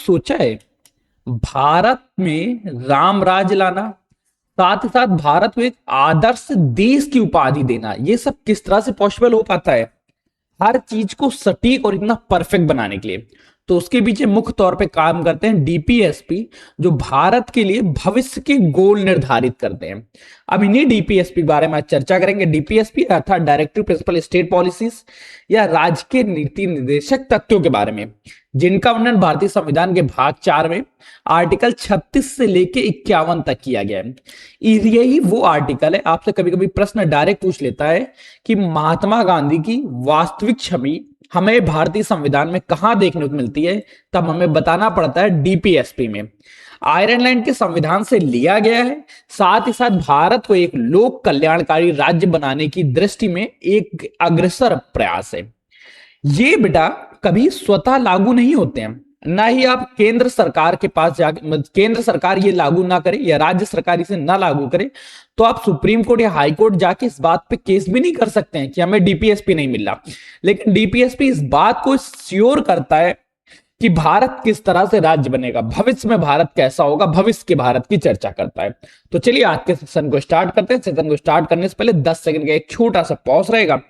सोचा है भारत में राम राज लाना, साथ ही साथ भारत को एक आदर्श देश की उपाधि देना, ये सब किस तरह से पॉसिबल हो पाता है हर चीज को सटीक और इतना परफेक्ट बनाने के लिए? तो उसके पीछे मुख्य तौर पे काम करते हैं डीपीएसपी, जो भारत के लिए भविष्य के गोल निर्धारित करते हैं। अब इन्हीं डीपीएसपी के बारे में आज चर्चा करेंगे। डीपीएसपी अर्थात डायरेक्टिव प्रिंसिपल स्टेट पॉलिसीज या राजकीय नीति निर्देशक तत्वों के बारे में, जिनका वर्णन भारतीय संविधान के भाग 4 में आर्टिकल 36 से लेके 51 तक किया गया है। यही वो आर्टिकल है, आपसे कभी कभी प्रश्न डायरेक्ट पूछ लेता है कि महात्मा गांधी की वास्तविक छवि हमें भारतीय संविधान में कहां देखने को मिलती है, तब हमें बताना पड़ता है डीपीएसपी में। आयरलैंड के संविधान से लिया गया है, साथ ही साथ भारत को एक लोक कल्याणकारी राज्य बनाने की दृष्टि में एक अग्रसर प्रयास है। ये बेटा कभी स्वतः लागू नहीं होते हैं, ना ही आप केंद्र सरकार के पास जाके केंद्र सरकार ये लागू ना करे या राज्य सरकार इसे ना लागू करे तो आप सुप्रीम कोर्ट या हाई कोर्ट जाके इस बात पे केस भी नहीं कर सकते हैं कि हमें डीपीएसपी नहीं मिल रहा। लेकिन डीपीएसपी इस बात को श्योर करता है कि भारत किस तरह से राज्य बनेगा, भविष्य में भारत कैसा होगा, भविष्य के भारत की चर्चा करता है। तो चलिए आज के सेशन को स्टार्ट करते हैं। सेशन को स्टार्ट करने से पहले 10 सेकंड का एक छोटा सा पॉज रहेगा,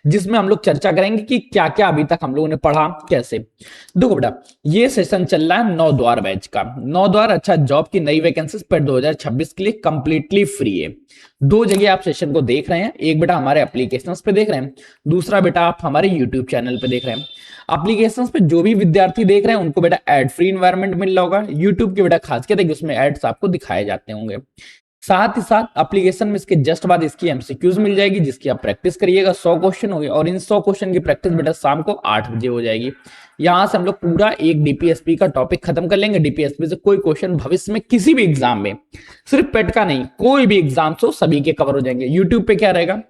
जिसमें हम लोग चर्चा करेंगे कि क्या क्या अभी तक हम लोगों ने पढ़ा, कैसे। देखो बेटा, ये सेशन चल रहा है 9 द्वार बैच का। 9 द्वार अच्छा जॉब की नई वैकेंसीज पर 2026 के लिए कंप्लीटली फ्री है। 2 जगह आप सेशन को देख रहे हैं, एक बेटा हमारे एप्लीकेशंस पे देख रहे हैं, दूसरा बेटा आप हमारे यूट्यूब चैनल पे देख रहे हैं। एप्लीकेशंस पे जो भी विद्यार्थी देख रहे हैं उनको बेटा एड फ्री एनवायरनमेंट मिल रहा होगा। यूट्यूब के बेटा खासियत है कि उसमें एड्स आपको दिखाए जाते होंगे। साथ ही साथ एप्लीकेशन में इसके जस्ट बाद इसकी एमसीक्यूज मिल जाएगी, जिसकी आप प्रैक्टिस करिएगा। 100 क्वेश्चन होंगे और इन 100 क्वेश्चन की प्रैक्टिस बेटा शाम को 8 बजे हो जाएगी। यहां से हम लोग पूरा एक डीपीएसपी का टॉपिक खत्म कर लेंगे। डीपीएसपी से कोई क्वेश्चन भविष्य में किसी भी एग्जाम में, सिर्फ पेट का नहीं, कोई भी एग्जाम हो सभी के कवर हो जाएंगे। यूट्यूब पे क्या रहेगा,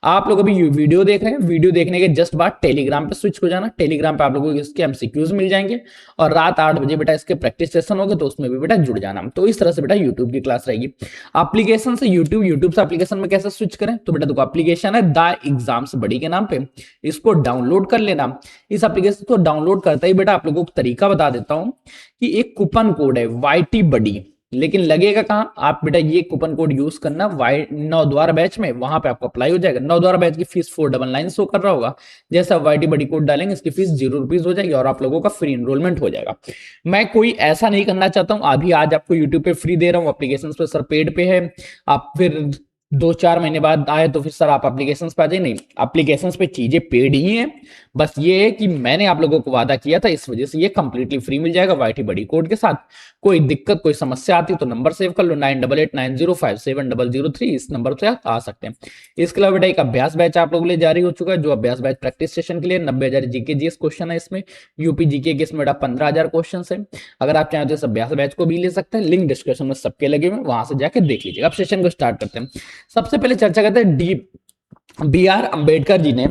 आप लोग अभी वीडियो देख रहे हैं, वीडियो देखने के जस्ट बाद टेलीग्राम पे स्विच हो जाना। टेलीग्राम पे आप लोगों को इसके एमसीक्यूज मिल जाएंगे और रात 8 बजे बेटा इसके प्रैक्टिस सेशन होगा, तो उसमें भी बेटा जुड़ जाना। तो इस तरह से बेटा यूट्यूब की क्लास रहेगी। एप्लीकेशन से यूट्यूब, यूट्यूब से एप्लीकेशन में कैसे स्विच करें, तो बेटा देखो एप्लीकेशन है द एग्जाम्स बडी के नाम पे, इसको डाउनलोड कर लेना। इस एप्लीकेशन को डाउनलोड करते ही बेटा आप लोगों को तरीका बता देता हूं कि एक कूपन कोड है वाईटी बडी, लेकिन लगेगा कहां, आप बेटा ये कूपन कोड यूज करना 9 द्वार बैच में, वहां पे आपको अप्लाई हो जाएगा। 9 द्वार बैच की फीस 499 शो कर रहा होगा। जैसा वाईटी बड़ी कोड डालेंगे इसकी फीस 0 रुपीज हो जाएगी और आप लोगों का फ्री एनरोलमेंट हो जाएगा। मैं कोई ऐसा नहीं करना चाहता हूं, अभी आज आपको यूट्यूब पे फ्री दे रहा हूं, एप्लीकेशन पे सर पेड पे है, आप फिर 2-4 महीने बाद आए तो फिर सर आप एप्लीकेशंस पे आ जाए। नहीं, एप्लीकेशंस पे चीजें पेड ही हैं, बस ये है कि मैंने आप लोगों को वादा किया था, इस वजह से ये कंप्लीटली फ्री मिल जाएगा वाईटी बड़ी कोड के साथ। कोई दिक्कत कोई समस्या आती है तो नंबर सेव कर लो 9889057003, इस नंबर से आप आ सकते हैं। इसके अलावा बेटा एक अभ्यास बैच आप लोगों के लिए जारी हो चुका है, जो अभ्यास बैच प्रैक्टिस सेशन के लिए 90,000 जीके जीएस क्वेश्चन है इसमें, यूपी जीके के इसमें बेटा 15,000 क्वेश्चन है। अगर आप चाहें तो इस अभ्यास बैच को भी ले सकते हैं, लिंक डिस्क्रिप्शन में सबके लगे हुए, वहां से जाकर देख लीजिएगा। अब सेशन को स्टार्ट करते हैं। सबसे पहले चर्चा करते हैं बी.आर. अंबेडकर जी ने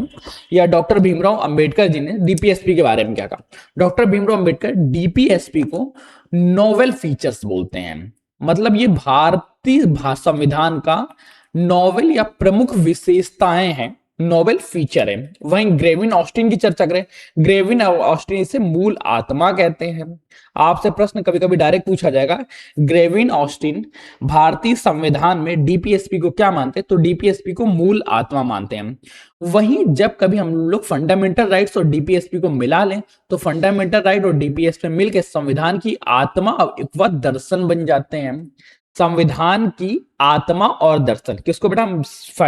या डॉक्टर भीमराव अंबेडकर जी ने डीपीएसपी के बारे में क्या कहा। डॉक्टर भीमराव अंबेडकर डीपीएसपी को नोवेल फीचर्स बोलते हैं, मतलब ये भारतीय संविधान का नोवेल या प्रमुख विशेषताएं हैं, नोबेल फीचर है। वहीं ग्रेविन ऑस्टिन की चर्चा करें, ग्रेविन ऑस्टिन इसे मूल आत्मा कहते हैं। आपसे प्रश्न कभी कभी डायरेक्ट पूछा जाएगा, ग्रेविन ऑस्टिन भारतीय संविधान में डीपीएसपी को क्या मानते हैं, तो डीपीएसपी को मूल आत्मा मानते हैं। वहीं जब कभी हम लोग फंडामेंटल राइट्स और डीपीएसपी को मिला लें तो फंडामेंटल राइट और डीपीएसपी मिलकर संविधान की आत्मा व दर्शन बन जाते हैं। संविधान की आत्मा और दर्शन किसको बेटा,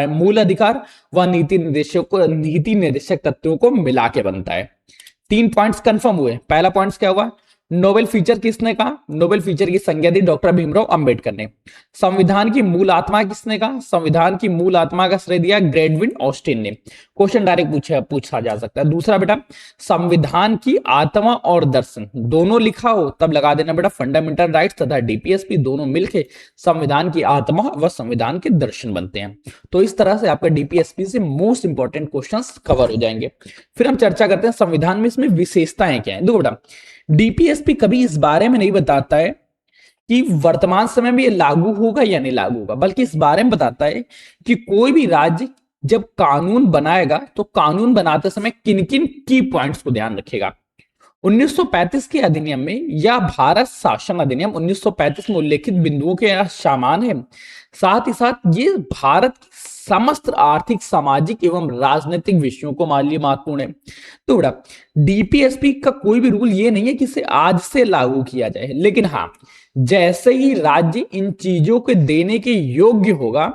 मूल अधिकार व नीति निर्देशक तत्वों को मिला के बनता है। 3 पॉइंट्स कंफर्म हुए। पहला पॉइंट क्या हुआ, नोबेल फीचर किसने कहा, नोबेल फीचर की संज्ञा दी डॉक्टर भीमराव अंबेडकर ने। संविधान की मूल आत्मा किसने कहा, संविधान की मूल आत्मा का श्रेय दिया ग्रेडविन ऑस्टिन ने। क्वेश्चन डायरेक्ट पूछा जा सकता है। दूसरा बेटा, संविधान की आत्मा और दर्शन दोनों लिखा हो तब लगा देना बेटा फंडामेंटल राइट्स तथा डीपीएसपी दोनों मिलकर संविधान की आत्मा व संविधान के दर्शन बनते हैं। तो इस तरह से आपका डीपीएसपी से मोस्ट इंपॉर्टेंट क्वेश्चंस कवर हो जाएंगे। फिर हम चर्चा करते हैं संविधान में इसमें विशेषताएं क्या है। देखो बेटा, डीपीएसपी कभी इस बारे में नहीं बताता है कि वर्तमान समय में ये लागू होगा या नहीं लागू होगा, बल्कि इस बारे में बताता है कि कोई भी राज्य जब कानून बनाएगा तो कानून बनाते समय किन किन की पॉइंट्स को ध्यान रखेगा। 1935 के अधिनियम में या भारत शासन अधिनियम 1935 में उल्लेखित बिंदुओं के समान है। साथ ही साथ ये भारत की समस्त आर्थिक, सामाजिक एवं राजनीतिक विषयों को मान लिए महत्वपूर्ण है। तो बेटा डीपीएसपी का कोई भी रूल ये नहीं है कि इसे आज से लागू किया जाए, लेकिन हाँ जैसे ही राज्य इन चीजों के देने के योग्य होगा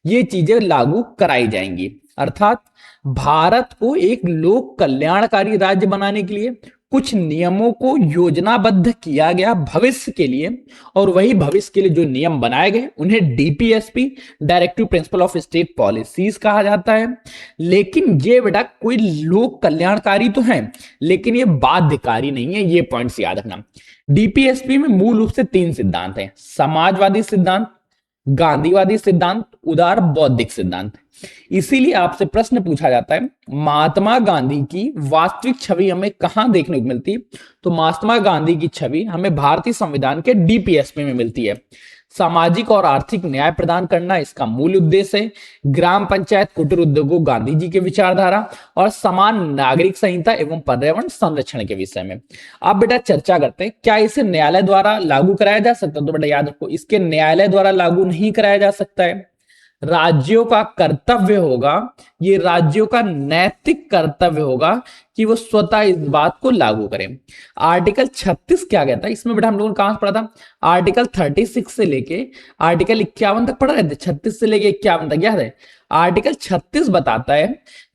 ये चीजें लागू कराई जाएंगी। अर्थात भारत को एक लोक कल्याणकारी राज्य बनाने के लिए कुछ नियमों को योजनाबद्ध किया गया भविष्य के लिए, और वही भविष्य के लिए जो नियम बनाए गए उन्हें DPSP, directive principle of state policies कहा जाता है। लेकिन ये बेटा कोई लोक कल्याणकारी तो है लेकिन ये बाध्यकारी नहीं है, ये पॉइंट्स याद रखना। डीपीएसपी में मूल रूप से 3 सिद्धांत हैं: समाजवादी सिद्धांत, गांधीवादी सिद्धांत, उदार बौद्धिक सिद्धांत। इसीलिए आपसे प्रश्न पूछा जाता है महात्मा गांधी की वास्तविक छवि हमें कहां देखने को मिलती है? तो महात्मा गांधी की छवि हमें भारतीय संविधान के डीपीएसपी में मिलती है। सामाजिक और आर्थिक न्याय प्रदान करना इसका मूल उद्देश्य है। ग्राम पंचायत, कुटीर उद्योगों, गांधी जी के विचारधारा और समान नागरिक संहिता एवं पर्यावरण संरक्षण के विषय में। अब बेटा चर्चा करते हैं क्या इसे न्यायालय द्वारा लागू कराया जा सकता है? तो बेटा याद रखो इसके न्यायालय द्वारा लागू नहीं कराया जा सकता है। राज्यों का कर्तव्य होगा, ये राज्यों का नैतिक कर्तव्य होगा कि वो स्वतः इस बात को लागू करें। आर्टिकल 36 क्या कहता है इसमें? बेटा हम लोगों ने कहां से पढ़ा था? आर्टिकल 36 से लेके आर्टिकल 51 तक पढ़ रहे थे। 36 से लेके 51 तक याद है? आर्टिकल 36 बताता है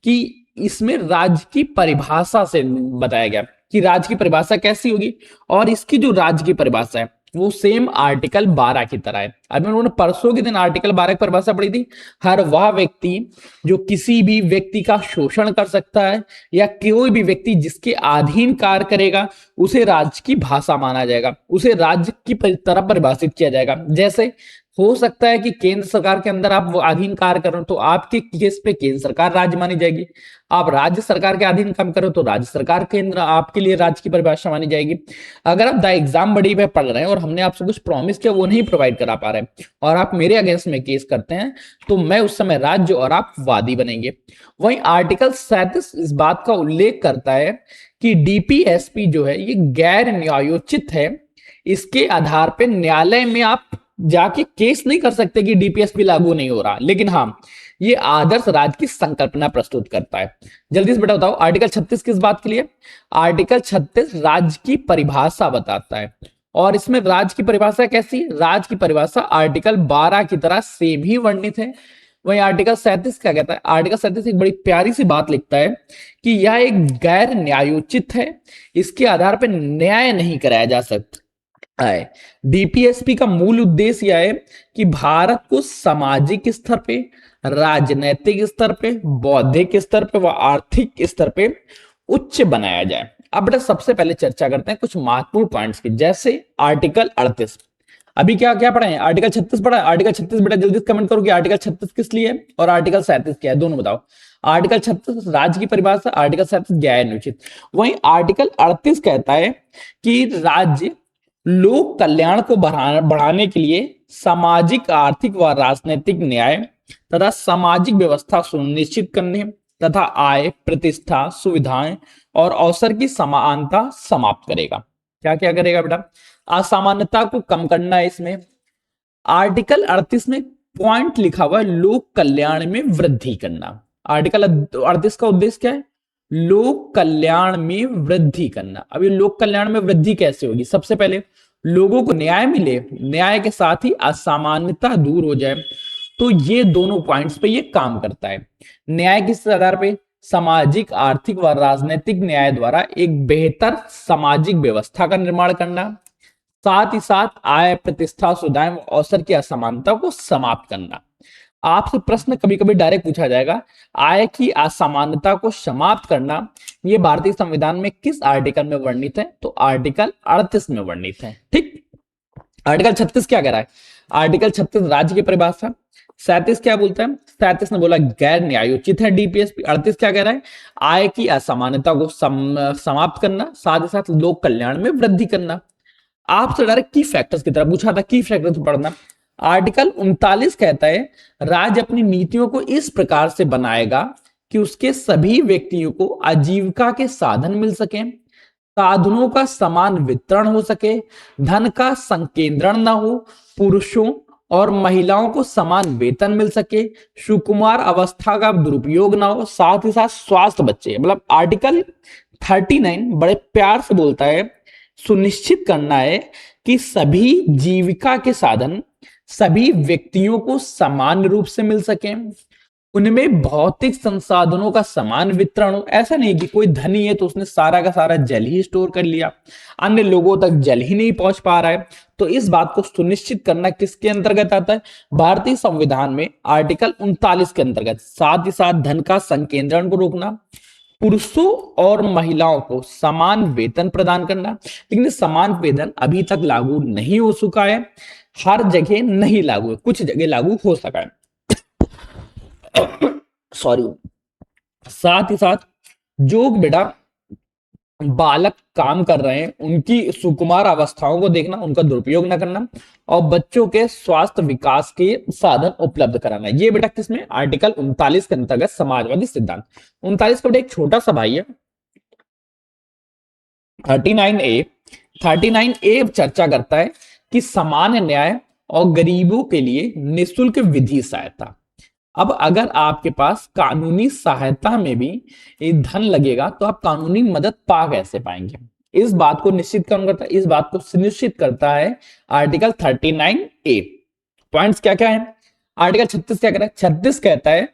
कि इसमें राज्य की परिभाषा से बताया गया कि राज्य की परिभाषा कैसी होगी, और इसकी जो राज्य की परिभाषा है वो सेम आर्टिकल 12 की तरह है। अभी उन्होंने परसों के दिन आर्टिकल 12 की परिभाषा पढ़ी थी। हर वह व्यक्ति जो किसी भी व्यक्ति का शोषण कर सकता है या कोई भी व्यक्ति जिसके अधीन कार्य करेगा उसे राज्य की भाषा माना जाएगा, उसे राज्य की तरह परिभाषित किया जाएगा। जैसे हो सकता है कि केंद्र सरकार के अंदर आप वो अधीन कार्य कर रहे हो तो आपके केस पे केंद्र सरकार राज्य मानी जाएगी। आप राज्य सरकार के अधीन काम करो तो राज्य सरकार केंद्र आपके लिए राज्य की परिभाषा मानी जाएगी। अगर आप द एग्जाम बड़ी पे पढ़ रहे हैं और हमने आपसे कुछ प्रॉमिस किया वो नहीं प्रोवाइड करा पा रहे और आप मेरे अगेंस्ट में केस करते हैं तो मैं उस समय राज्य और आप वादी बनेंगे। वहीं आर्टिकल 37 इस बात का उल्लेख करता है कि डीपीएसपी जो है ये गैर न्यायोचित है। इसके आधार पर न्यायालय में आप जाके केस नहीं कर सकते कि डीपीएसपी लागू नहीं हो रहा, लेकिन हाँ ये आदर्श राज्य की संकल्पना प्रस्तुत करता है। जल्दी से बेटा बताओ आर्टिकल 36 किस बात के लिए? आर्टिकल 36 राज्य की परिभाषा बताता है, और इसमें राज्य की परिभाषा कैसी? राज्य की परिभाषा आर्टिकल 12 की तरह सेम ही वर्णित है। वहीं आर्टिकल 37 क्या कहता है? आर्टिकल 37 एक बड़ी प्यारी सी बात लिखता है कि यह एक गैर न्यायोचित है, इसके आधार पर न्याय नहीं कराया जा सकता है। डीपीएसपी का मूल उद्देश्य यह है कि भारत को सामाजिक स्तर पे, राजनैतिक स्तर पे, बौद्धिक स्तर पे व आर्थिक स्तर पे उच्च बनाया जाए। अब बेटा सबसे पहले चर्चा करते हैं कुछ महत्वपूर्ण पॉइंट्स की, जैसे आर्टिकल 38। अभी क्या क्या पढ़ा है? आर्टिकल 36 पढ़ा है। आर्टिकल 36 बेटा जल्दी कमेंट करो कि आर्टिकल 36 किस लिए है और आर्टिकल 37 क्या है, दोनों बताओ। आर्टिकल 36 राज्य की परिभाषा, आर्टिकल 37 गैर न्यायोचित। वहीं आर्टिकल 38 कहता है कि राज्य लोक कल्याण को बढ़ाने के लिए सामाजिक, आर्थिक व राजनीतिक न्याय तथा सामाजिक व्यवस्था सुनिश्चित करने तथा आय, प्रतिष्ठा, सुविधाएं और अवसर की समानता समाप्त करेगा। क्या क्या करेगा बेटा? असामान्यता को कम करना है। इसमें आर्टिकल 38 में पॉइंट लिखा हुआ है लोक कल्याण में वृद्धि करना। आर्टिकल 38 का उद्देश्य क्या है? लोक कल्याण में वृद्धि करना। अब ये लोक कल्याण में वृद्धि कैसे होगी? सबसे पहले लोगों को न्याय मिले, न्याय के साथ ही असामान्यता दूर हो जाए, तो ये दोनों पॉइंट्स पे ये काम करता है। न्याय किस आधार पे? सामाजिक, आर्थिक व राजनीतिक न्याय द्वारा एक बेहतर सामाजिक व्यवस्था का निर्माण करना, साथ ही साथ आय, प्रतिष्ठा, सुविधाएं व अवसर की असमानता को समाप्त करना। आपसे प्रश्न कभी कभी डायरेक्ट पूछा जाएगा आय की असमानता को समाप्त करना ये भारतीय संविधान में किस आर्टिकल में वर्णित है? तो आर्टिकल 38 में वर्णित है। ठीक। आर्टिकल 36 क्या कह रहा है? आर्टिकल 36 राज्य की परिभाषा। 37 क्या बोलता है? 37 ने बोला गैर न्यायोचित है डीपीएसपी। 38 क्या कह रहा है? आय की असमानता को समाप्त करना, साथ ही साथ लोक कल्याण में वृद्धि करना। आपसे डायरेक्ट की फैक्टर्स की तरह पूछा था, की फैक्टर्स पढ़ना। आर्टिकल 39 कहता है राज्य अपनी नीतियों को इस प्रकार से बनाएगा कि उसके सभी व्यक्तियों को आजीविका के साधन मिल सके, साधनों का समान वितरण हो सके, धन का संकेंद्रण ना हो, पुरुषों और महिलाओं को समान वेतन मिल सके, सुकुमार अवस्था का दुरुपयोग ना हो, साथ ही साथ स्वास्थ्य बचे। मतलब आर्टिकल 39 बड़े प्यार से बोलता है, सुनिश्चित करना है कि सभी जीविका के साधन सभी व्यक्तियों को समान रूप से मिल सके, उनमें भौतिक संसाधनों का समान वितरण हो। ऐसा नहीं कि कोई धनी है तो उसने सारा का सारा जल ही स्टोर कर लिया, अन्य लोगों तक जल ही नहीं पहुंच पा रहा है। तो इस बात को सुनिश्चित करना किसके अंतर्गत आता है? भारतीय संविधान में आर्टिकल 39 के अंतर्गत। साथ ही साथ धन का संकेंद्रण को रोकना, पुरुषों और महिलाओं को समान वेतन प्रदान करना। लेकिन समान वेतन अभी तक लागू नहीं हो चुका है, हर जगह नहीं लागू है, कुछ जगह लागू हो सका है। सॉरी। साथ ही साथ जो बेटा बालक काम कर रहे हैं उनकी सुकुमार अवस्थाओं को देखना, उनका दुरुपयोग न करना, और बच्चों के स्वास्थ्य विकास के साधन उपलब्ध कराना। ये बेटा किसमें? आर्टिकल 39 के अंतर्गत समाजवादी सिद्धांत। 39 का बेटा एक छोटा सा भाई है, 39A। 39A चर्चा करता है कि सामान्य न्याय और गरीबों के लिए निःशुल्क विधि सहायता। अब अगर आपके पास कानूनी सहायता में भी धन लगेगा तो आप कानूनी मदद पा कैसे पाएंगे? इस बात को निश्चित कौन करता है? इस बात को सुनिश्चित करता है आर्टिकल 39A। पॉइंट्स क्या क्या है? आर्टिकल 36 क्या कहता है? 36 कहता है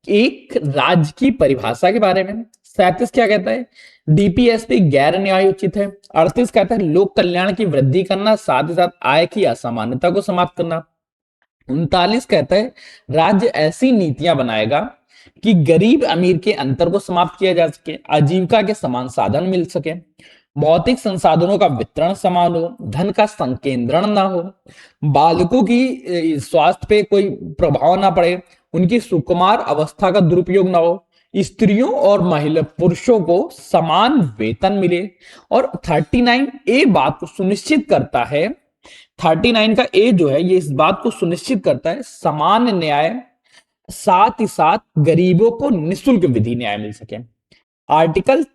एक राज्य की परिभाषा के बारे में। 37 क्या कहता है? डीपीएसपी गैर न्यायोचित है। 38 कहता है लोक कल्याण की वृद्धि करना, साथ ही साथ आय की असमानता को समाप्त करना। 39 कहता है राज्य ऐसी नीतियां बनाएगा कि गरीब अमीर के अंतर को समाप्त किया जा सके, आजीविका के समान साधन मिल सके, भौतिक संसाधनों का वितरण समान हो, धन का संकेंद्रण ना हो, बालकों की स्वास्थ्य पे कोई प्रभाव ना पड़े, उनकी सुकुमार अवस्था का दुरुपयोग ना हो, स्त्रियों और महिला पुरुषों को समान वेतन मिले। और 39A बात को सुनिश्चित करता है, 39 का ए जो है ये इस बात को सुनिश्चित करता है समान न्याय, साथ ही साथ गरीबों को निःशुल्क विधि न्याय मिल सके। आर्टिकल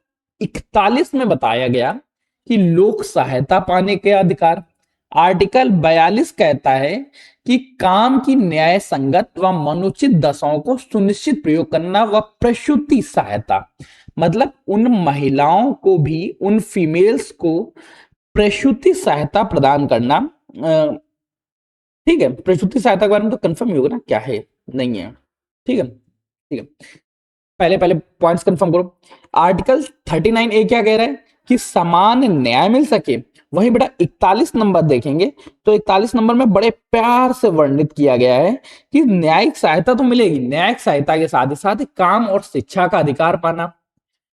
41 में बताया गया कि लोक सहायता पाने के अधिकार। आर्टिकल 42 कहता है कि काम की न्याय संगत व मनोचित दशाओं को सुनिश्चित प्रयोग करना व प्रसूति सहायता। मतलब उन महिलाओं को भी, उन फीमेल्स को प्रसूति सहायता प्रदान करना। ठीक है, प्रसूति सहायता के बारे में तो कंफर्म ही होगा ना, क्या है नहीं है। ठीक है, ठीक है, पहले पहले पॉइंट्स कंफर्म करो। आर्टिकल 39A क्या कह रहा है कि समान न्याय मिल सके। वहीं बेटा 41 नंबर देखेंगे तो 41 नंबर में बड़े प्यार से वर्णित किया गया है कि न्यायिक सहायता तो मिलेगी, न्यायिक सहायता के साथ ही साथ काम और शिक्षा का अधिकार पाना,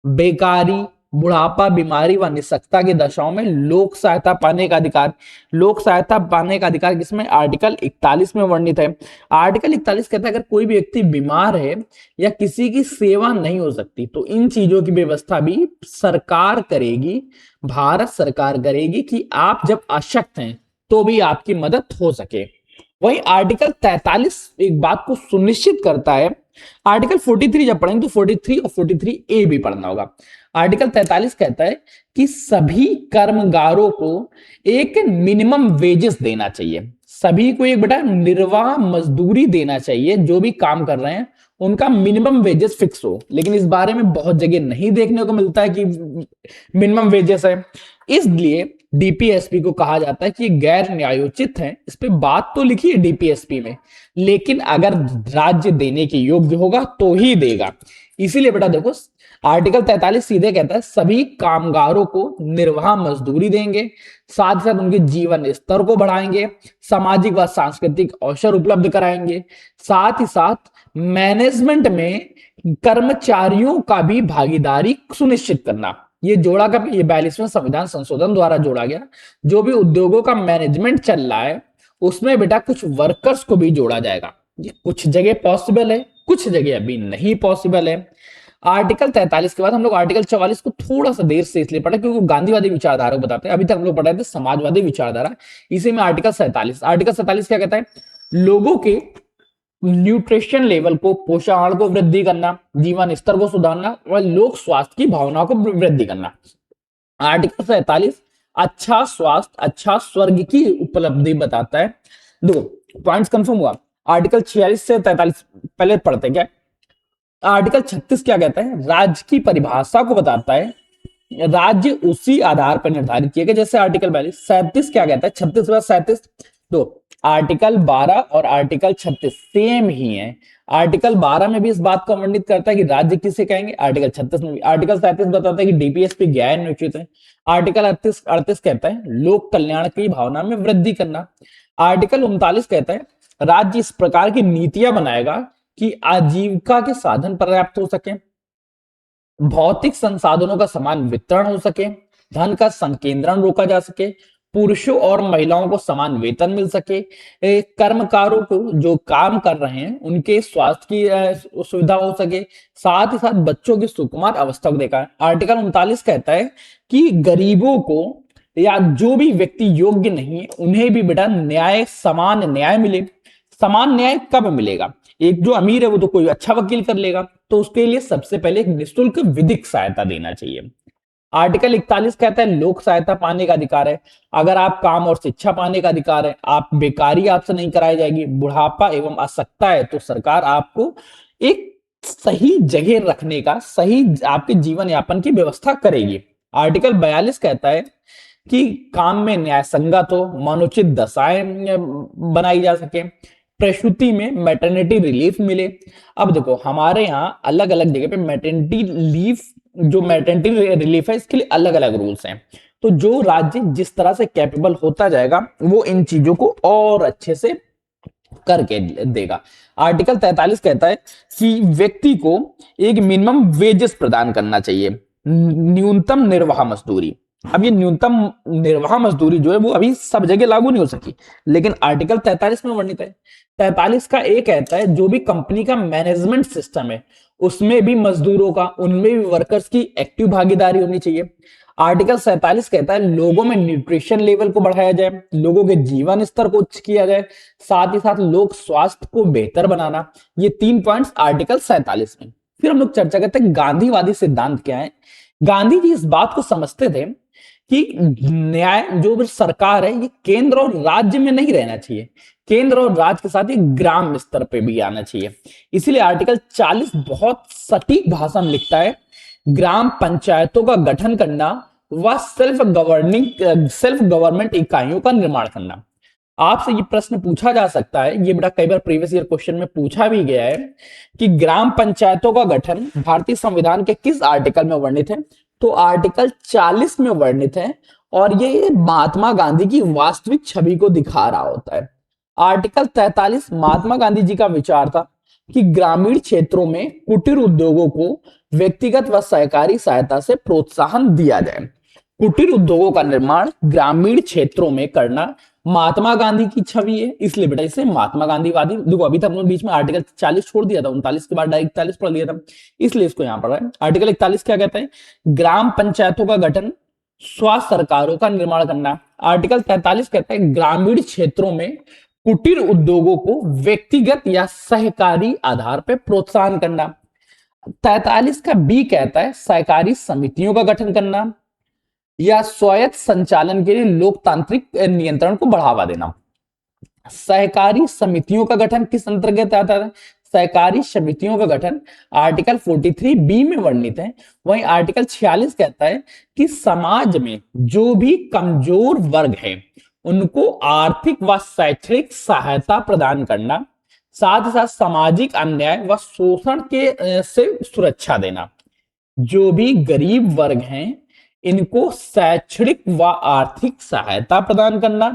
बेकारी, बुढ़ापा, बीमारी व निःशक्तता की दशाओं में लोक सहायता पाने का अधिकार। लोक सहायता पाने का अधिकार किसमें? आर्टिकल 41 में वर्णित है। आर्टिकल 41 कहता है अगर कोई भी व्यक्ति बीमार है या किसी की सेवा नहीं हो सकती तो इन चीजों की व्यवस्था भी सरकार करेगी, भारत सरकार करेगी कि आप जब अशक्त हैं तो भी आपकी मदद हो सके। वही आर्टिकल 43 एक बात को सुनिश्चित करता है। आर्टिकल 43 जब पढ़ेंगे तो 43 और 43A भी पढ़ना होगा। आर्टिकल 43 कहता है कि सभी कर्मगारों को एक मिनिमम वेजेस देना चाहिए, सभी को एक बेटा निर्वाह मजदूरी देना चाहिए, जो भी काम कर रहे हैं उनका मिनिमम वेजेस फिक्स हो। लेकिन इस बारे में बहुत जगह नहीं देखने को मिलता है कि मिनिमम वेजेस है, इसलिए डीपीएसपी को कहा जाता है कि गैर न्यायोचित है। इस पे बात तो लिखी है डीपीएसपी में, लेकिन अगर राज्य देने के योग्य होगा तो ही देगा। इसीलिए बेटा देखो आर्टिकल 43 सीधे कहता है सभी कामगारों को निर्वाह मजदूरी देंगे, साथ ही साथ उनके जीवन स्तर को बढ़ाएंगे, सामाजिक व सांस्कृतिक अवसर उपलब्ध कराएंगे, साथ ही साथ मैनेजमेंट में कर्मचारियों का भी भागीदारी सुनिश्चित करना। ये जोड़ा कब? ये 42वें संविधान संशोधन द्वारा जोड़ा गया। जो भी उद्योगों का मैनेजमेंट चल रहा है उसमें बेटा कुछ वर्कर्स को भी जोड़ा जाएगा। ये कुछ जगह पॉसिबल है, कुछ जगह अभी नहीं पॉसिबल है। आर्टिकल 43 के बाद हम लोग आर्टिकल 44 को थोड़ा सा देर से इसलिए पढ़ा क्योंकि गांधीवादी विचारधारा को बताते हैं। अभी तक हम लोग पढ़ रहे थे समाजवादी विचारधारा, इसी में आर्टिकल 47। आर्टिकल 47 क्या कहता है? लोगों के न्यूट्रिशन लेवल को, पोषण को वृद्धि करना, जीवन स्तर को सुधारना और लोक स्वास्थ्य की भावना को वृद्धि करना। आर्टिकल 47 अच्छा स्वास्थ्य अच्छा स्वर्ग की उपलब्धि बताता है। दो पॉइंट्स कंफर्म हुआ। आर्टिकल 46 से 43 पहले पढ़ते हैं क्या। आर्टिकल 36 क्या कहता है, राज्य की परिभाषा को बताता है। राज्य उसी आधार पर निर्धारित किए गए जैसे आर्टिकल 42। 37 क्या कहता है, 36 बार 37। तो आर्टिकल 12 और आर्टिकल 36 सेम ही है। आर्टिकल 12 में भी इस बात को वर्णित करता है कि राज्य किसे कहेंगे, आर्टिकल 36 में भी। आर्टिकल 37 बताता है कि डीपीएसपी गैर निश्चित है। आर्टिकल 38 38 कहता है लोक कल्याण की भावना में वृद्धि करना। आर्टिकल 39 कहता है राज्य इस प्रकार की नीतियां बनाएगा कि आजीविका के साधन पर्याप्त हो सके, भौतिक संसाधनों का समान वितरण हो सके, धन का संकेंद्रण रोका जा सके, पुरुषों और महिलाओं को समान वेतन मिल सके, कर्मकारों को जो काम कर रहे हैं उनके स्वास्थ्य की सुविधा हो सके, साथ ही साथ बच्चों की सुकुमार अवस्था को देखा है। आर्टिकल 39 कहता है कि गरीबों को या जो भी व्यक्ति योग्य नहीं है उन्हें भी बेटा न्याय समान न्याय मिले। समान न्याय कब मिलेगा, एक जो अमीर है वो तो कोई अच्छा वकील कर लेगा, तो उसके लिए सबसे पहले एक निःशुल्क विधिक सहायता देना चाहिए। आर्टिकल 41 कहता है लोक सहायता पाने का अधिकार है। अगर आप काम और शिक्षा पाने का अधिकार है, आप बेकारी आपसे नहीं कराई जाएगी, बुढ़ापा एवं असक्ता है तो सरकार आपको एक सही जगह रखने का, सही आपके जीवन यापन की व्यवस्था करेगी। आर्टिकल 42 कहता है कि काम में न्याय संगत हो, मानोचित दशाएं बनाई जा सके, प्रसूति में मैटरनिटी रिलीफ मिले। अब देखो हमारे यहाँ अलग अलग जगह पे मैटरनिटी लीव, जो मैटरनिटी रिलीफ है इसके लिए अलग अलग रूल्स हैं। तो जो राज्य जिस तरह से कैपेबल होता जाएगा वो इन चीजों को और अच्छे से करके देगा। आर्टिकल 43 कहता है कि व्यक्ति को एक मिनिमम वेजेस प्रदान करना चाहिए, न्यूनतम निर्वाह मजदूरी। अब ये न्यूनतम निर्वाह मजदूरी जो है वो अभी सब जगह लागू नहीं हो सकी, लेकिन आर्टिकल 43 में वर्णित है। 43 का एक कहता है जो भी कंपनी का मैनेजमेंट सिस्टम है उसमें भी मजदूरों का, उनमें भी वर्कर्स की एक्टिव भागीदारी होनी चाहिए। आर्टिकल 47 कहता है लोगों में न्यूट्रिशन लेवल को बढ़ाया जाए, लोगों के जीवन स्तर को उच्च किया जाए, साथ ही साथ लोक स्वास्थ्य को बेहतर बनाना। ये 3 पॉइंट्स आर्टिकल 47 में। फिर हम लोग चर्चा करते हैं गांधीवादी सिद्धांत क्या है। गांधी जी इस बात को समझते थे कि न्याय जो सरकार है ये केंद्र और राज्य में नहीं रहना चाहिए, केंद्र और राज्य के साथ ही ग्राम स्तर पे भी आना चाहिए। इसीलिए आर्टिकल 40 बहुत सटीक भाषा में लिखता है ग्राम पंचायतों का गठन करना व सेल्फ गवर्नमेंट इकाइयों का निर्माण करना। आपसे ये प्रश्न पूछा जा सकता है, ये बड़ा कई बार प्रीवियस ईयर क्वेश्चन में पूछा भी गया है कि ग्राम पंचायतों का गठन भारतीय संविधान के किस आर्टिकल में वर्णित है, तो आर्टिकल 40 में वर्णित है। और ये महात्मा गांधी की वास्तविक छवि को दिखा रहा होता है। आर्टिकल 43 महात्मा गांधी जी का विचार था कि ग्रामीण क्षेत्रों में कुटीर उद्योगों को व्यक्तिगत व सहकारी सहायता से प्रोत्साहन दिया जाए। कुटीर उद्योगों का निर्माण ग्रामीण क्षेत्रों में करना महात्मा गांधी की छवि है, इसलिए बेटा इसे महात्मा गांधीवादी। देखो अभी तक बीच में आर्टिकल 40 छोड़ दिया था, 39 के बाद डायरेक्ट 41 पढ़ लिया था, इसलिए इसको यहां पढ़ रहा है। आर्टिकल 41 क्या कहता है, ग्राम पंचायतों का गठन, स्व सरकारों का निर्माण करना। आर्टिकल 43 कहता है ग्रामीण क्षेत्रों में कुटीर उद्योगों को व्यक्तिगत या सहकारी आधार पर प्रोत्साहन करना। 43 का बी कहता है सहकारी समितियों का गठन करना या स्वायत्त संचालन के लिए लोकतांत्रिक नियंत्रण को बढ़ावा देना। सहकारी समितियों का गठन किस अंतर्गत आता है, सहकारी समितियों का गठन आर्टिकल 43 बी में वर्णित है। वहीं आर्टिकल 46 कहता है कि समाज में जो भी कमजोर वर्ग है उनको आर्थिक व शैक्षणिक सहायता प्रदान करना, साथ ही साथ सामाजिक अन्याय व शोषण के से सुरक्षा देना। जो भी गरीब वर्ग हैं इनको शैक्षणिक व आर्थिक सहायता प्रदान करना,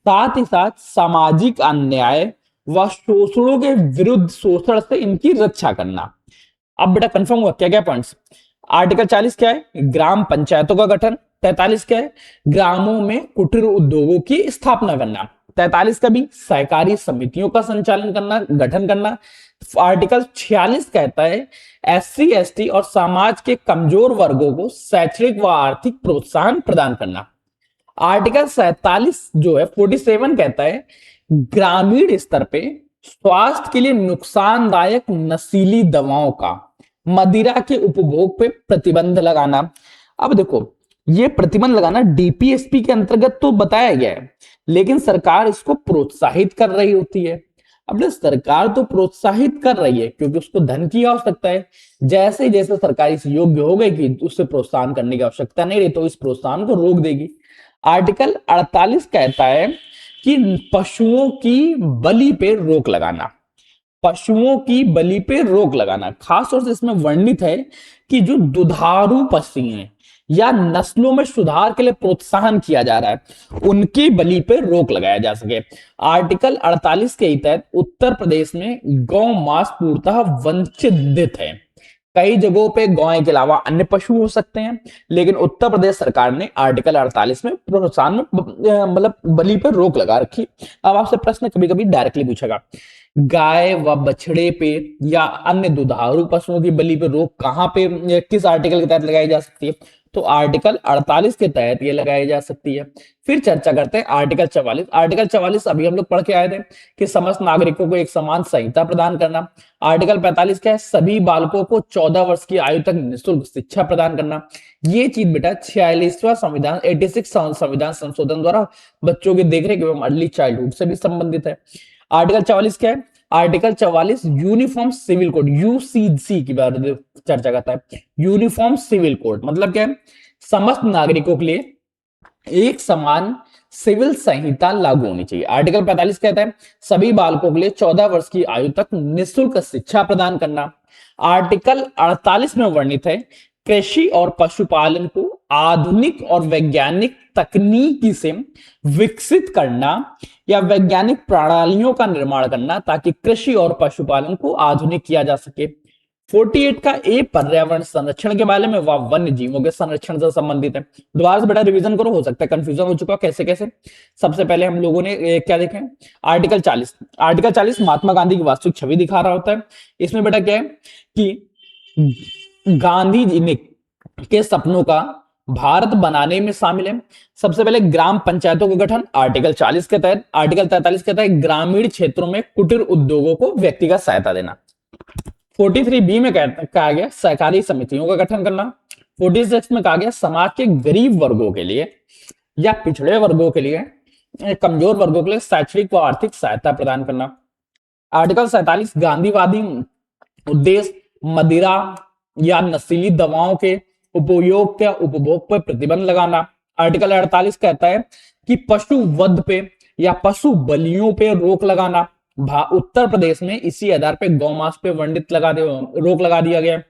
साथ ही साथ सामाजिक अन्याय व शोषणों के विरुद्ध, शोषण से इनकी रक्षा करना। अब बेटा कंफर्म हुआ क्या क्या पॉइंट्स। आर्टिकल 40 क्या है, ग्राम पंचायतों का गठन। 43 क्या है, ग्रामों में कुटीर उद्योगों की स्थापना करना। 43 का भी सहकारी समितियों का संचालन करना, गठन करना। आर्टिकल 46 कहता है एससी एसटी और समाज के कमजोर वर्गों को शैक्षणिक व आर्थिक प्रोत्साहन प्रदान करना। आर्टिकल 47 जो है 47 कहता है ग्रामीण स्तर पे स्वास्थ्य के लिए नुकसानदायक नशीली दवाओं का, मदिरा के उपभोग पे प्रतिबंध लगाना। अब देखो ये प्रतिबंध लगाना डीपीएसपी के अंतर्गत तो बताया गया है, लेकिन सरकार इसको प्रोत्साहित कर रही होती है। अब ना सरकार तो प्रोत्साहित कर रही है क्योंकि उसको धन की आवश्यकता है। जैसे जैसे सरकार इस योग्य हो गई कि उससे प्रोत्साहन करने की आवश्यकता नहीं रही तो इस प्रोत्साहन को रोक देगी। आर्टिकल 48 कहता है कि पशुओं की बलि पे रोक लगाना, पशुओं की बलि पे रोक लगाना। खास तौर से इसमें वर्णित है कि जो दुधारू पशु हैं या नस्लों में सुधार के लिए प्रोत्साहन किया जा रहा है उनकी बलि पे रोक लगाया जा सके। आर्टिकल 48 के तहत उत्तर प्रदेश में गौ मांस पूर्णतः वंचित है। कई जगहों पे गाय के अलावा अन्य पशु हो सकते हैं, लेकिन उत्तर प्रदेश सरकार ने आर्टिकल 48 में प्रोत्साहन में मतलब बलि पर रोक लगा रखी। अब आपसे प्रश्न कभी कभी डायरेक्टली पूछेगा, गाय व बछड़े पे या अन्य दुधारू पशुओं की बलि पे रोक कहां पे किस आर्टिकल के तहत लगाई जा सकती है? तो आर्टिकल 48 के तहत ये लगाई जा सकती है। फिर चर्चा करते हैं आर्टिकल 44। आर्टिकल 44 अभी हम लोग पढ़ के आए थे कि समस्त नागरिकों को एक समान संहिता प्रदान करना। आर्टिकल 45 क्या है? सभी बालकों को 14 वर्ष की आयु तक निःशुल्क शिक्षा प्रदान करना। ये चीज बेटा 46वां संविधान 86 संविधान संशोधन द्वारा बच्चों की देखरेख एवं अर्ली चाइल्डहुड से भी संबंधित है। आर्टिकल 44 क्या है? Article 44 uniform civil code UCC की बात चर्चा करता है। यूनिफॉर्म सिविल कोड मतलब क्या है? समस्त नागरिकों के लिए एक समान सिविल संहिता लागू होनी चाहिए। आर्टिकल 45 कहता है सभी बालकों के लिए 14 वर्ष की आयु तक निःशुल्क शिक्षा प्रदान करना। आर्टिकल 48 में वर्णित है कृषि और पशुपालन को आधुनिक और वैज्ञानिक तकनीकी से विकसित करना या वैज्ञानिक प्रणालियों का निर्माण करना ताकि कृषि और पशुपालन को आधुनिक किया जा सके। 48 का ए पर्यावरण संरक्षण के बारे में व वन्य जीवों के संरक्षण से संबंधित है। दोबारा से बेटा रिवीजन करो, हो सकता है कंफ्यूजन हो चुका कैसे कैसे। सबसे पहले हम लोगों ने क्या देखे? आर्टिकल 40। आर्टिकल 40 महात्मा गांधी की वास्तविक छवि दिखा रहा होता है। इसमें बेटा क्या है कि गांधी जी ने के सपनों का भारत बनाने में शामिल है। सबसे पहले ग्राम पंचायतों का गठन आर्टिकल 40 के तहत। आर्टिकल 43 कहता है ग्रामीण क्षेत्रों में कुटीर उद्योगों को व्यक्तिगत सहायता देना। 43B में कहा गया सहकारी समितियों का गठन करना। 46 में कहा गया समाज के गरीब वर्गों के लिए या पिछड़े वर्गों के लिए, कमजोर वर्गों के लिए शैक्षणिक व आर्थिक सहायता प्रदान करना। आर्टिकल 47 गांधीवादी उद्देश्य मदिरा या नशीली दवाओं के उपयोग के उपभोग पर प्रतिबंध लगाना। आर्टिकल 48 कहता है कि पशु वध पे या पशु बलियों पे रोक लगाना। उत्तर प्रदेश में इसी आधार पे गौमांस पे वर्णित रोक लगा दिया गया।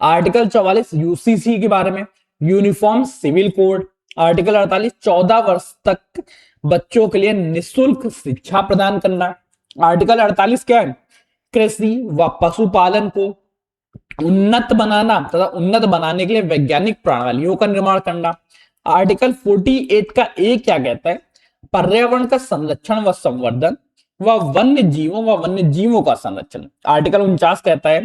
आर्टिकल 44 यूसीसी के बारे में यूनिफॉर्म सिविल कोड। आर्टिकल 48 14 वर्ष तक बच्चों के लिए निःशुल्क शिक्षा प्रदान करना। आर्टिकल 48 क्या है? कृषि व पशुपालन को उन्नत बनाना तथा उन्नत बनाने के लिए वैज्ञानिक प्रणालियों का निर्माण करना। आर्टिकल 48 का ए क्या कहता है? पर्यावरण का संरक्षण व संवर्धन व वन्य जीवों का संरक्षण। आर्टिकल 49 कहता है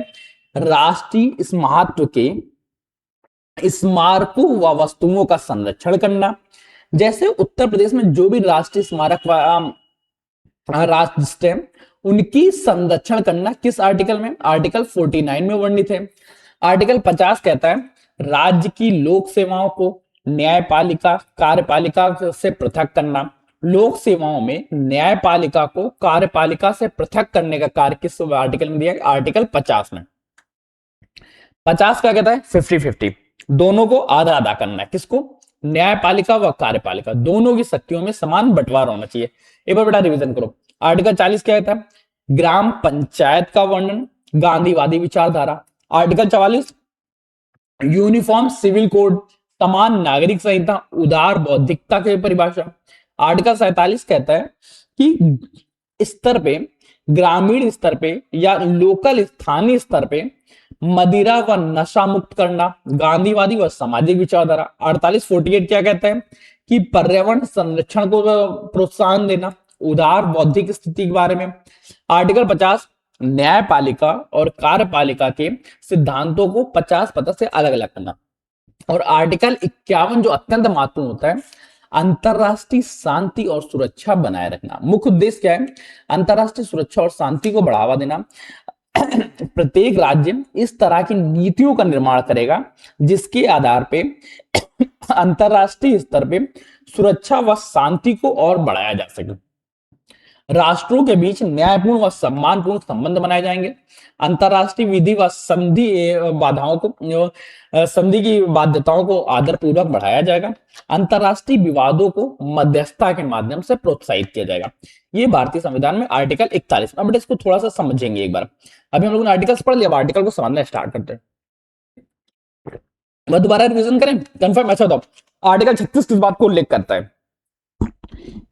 राष्ट्रीय महत्व के स्मारकों व वस्तुओं का संरक्षण करना। जैसे उत्तर प्रदेश में जो भी राष्ट्रीय स्मारक राष्ट्र है उनकी संरक्षण करना किस आर्टिकल में? आर्टिकल 49 में वर्णित है। आर्टिकल 50 कहता है राज्य की लोक सेवाओं को न्यायपालिका कार्यपालिका से पृथक करना। लोक सेवाओं में न्यायपालिका को कार्यपालिका से पृथक करने का कार्य किस आर्टिकल में दिया गया? आर्टिकल 50 में। 50 क्या कहता है? 50-50 दोनों को आधा आधा करना है। किसको? न्यायपालिका व कार्यपालिका दोनों की शक्तियों में समान बंटवारा होना चाहिए। एक बार बेटा रिवीजन करो। आर्टिकल 40 क्या कहता है? ग्राम पंचायत का वर्णन गांधीवादी विचारधारा। आर्टिकल 44 यूनिफॉर्म सिविल कोड समान नागरिक संहिता उदार बौद्धिकता की परिभाषा। आर्टिकल 47 कहता है कि स्तर पे ग्रामीण स्तर पे या लोकल स्थानीय स्तर पे मदिरा व नशा मुक्त करना गांधीवादी व सामाजिक विचारधारा। 48 क्या कहता है कि पर्यावरण संरक्षण को प्रोत्साहन देना उदार बौद्धिक स्थिति के बारे में। आर्टिकल 50 न्यायपालिका और कार्यपालिका के सिद्धांतों को 50% से अलग अलग करना। और आर्टिकल 51 जो अत्यंत महत्वपूर्ण होता है अंतरराष्ट्रीय शांति और सुरक्षा बनाए रखना। मुख्य उद्देश्य क्या है? अंतरराष्ट्रीय सुरक्षा और शांति को बढ़ावा देना। प्रत्येक राज्य इस तरह की नीतियों का निर्माण करेगा जिसके आधार पे अंतरराष्ट्रीय स्तर पे सुरक्षा व शांति को और बढ़ाया जा सके। राष्ट्रों के बीच न्यायपूर्ण व सम्मानपूर्ण संबंध बनाए जाएंगे। अंतरराष्ट्रीय विधि व संधि बाधाओं को संधि की बाध्यताओं को आदर पूर्वक बढ़ाया जाएगा। अंतरराष्ट्रीय विवादों को मध्यस्थता के माध्यम से प्रोत्साहित किया जाएगा। ये भारतीय संविधान में आर्टिकल 41 में। बट इसको थोड़ा सा समझेंगे एक बार। अभी हम लोगों ने आर्टिकल्स पढ़ लिया, अब आर्टिकल को समझना स्टार्ट करते हैं। मैं दोबारा रिवीजन करें, कंफर्म। अच्छा तो आर्टिकल 36 किस बात को उल्लेख करता है?